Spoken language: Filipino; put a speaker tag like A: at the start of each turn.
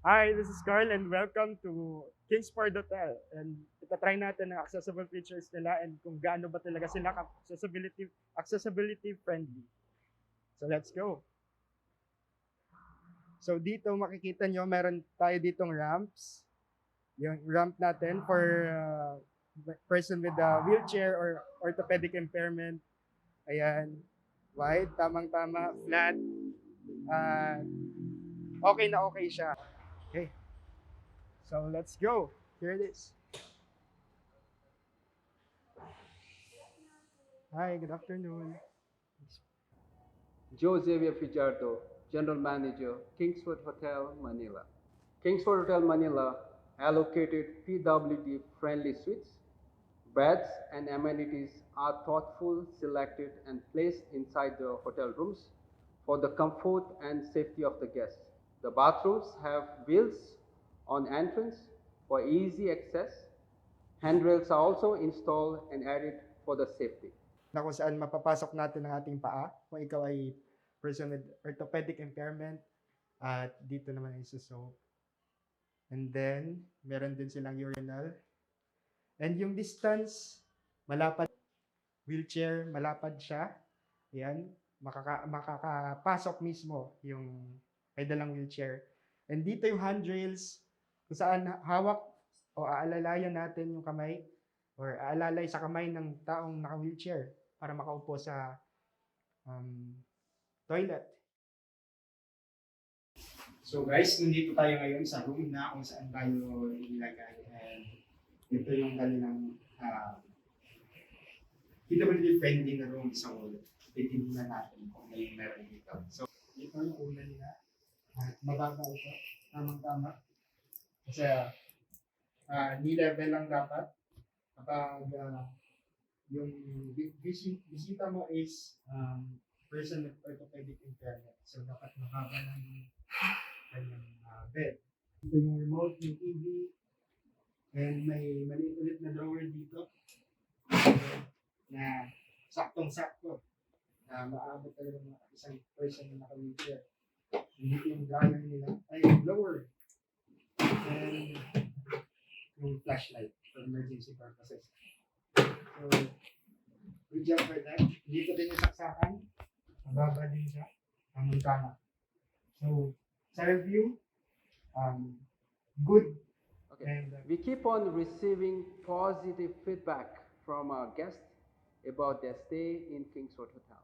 A: Hi, this is Carl and welcome to Kingsford Hotel. And itatry natin ang accessible features nila and kung gaano ba talaga sila accessibility friendly. So let's go. So dito makikita nyo, meron tayo ditong ramps. Yung ramp natin for person with a wheelchair or orthopedic impairment. Ayan, wide, tamang-tama, flat. Uh, okay na okay siya. Okay, so let's go. Here it is. Hi, good afternoon.
B: Jose Fijardo, General Manager, Kingsford Hotel, Manila. Kingsford Hotel, Manila allocated PWD friendly suites. Beds and amenities are thoughtful, selected, and placed inside the hotel rooms for the comfort and safety of the guests. The bathrooms have wheels on entrance for easy access. Handrails are also installed and added for the safety.
A: Na kung saan mapapasok natin ang ating paa kung ikaw ay person with orthopedic impairment at dito naman ay suso. And then, meron din silang urinal. And yung distance, malapad, wheelchair, malapad siya. Ayan, makakapasok mismo yung may dalang wheelchair. And dito yung handrails kung saan hawak o aalalayan natin yung kamay or aalalay sa kamay ng taong naka-wheelchair para makaupo sa um, toilet. So guys, nandito tayo ngayon sa room na kung saan tayo ilagay. And ito yung kanilang PWD friendly na room. So, titignan natin kung may meron dito. So, ito yung una nila. At mababa ito. Tamang-tama. Kasi knee level lang dapat. Kapag yung bisita mo is person with orthopedic impairment. So, dapat mababa lang yung kanyang bed. Ito yung remote, yung TV, and may maliit ulit na drawer dito na saktong-sakto na maabot talaga ng isang person na naka-wheelchair. Hindi yung dryer nila, ay blower, and yung flashlight for emergency purposes. So, good job for that. Dito din yung saksakan, mababa din siya, tamang-tama. So, sa review, good.
B: Okay.
A: And
B: We keep on receiving positive feedback from our guests about their stay in Kingsford Hotel.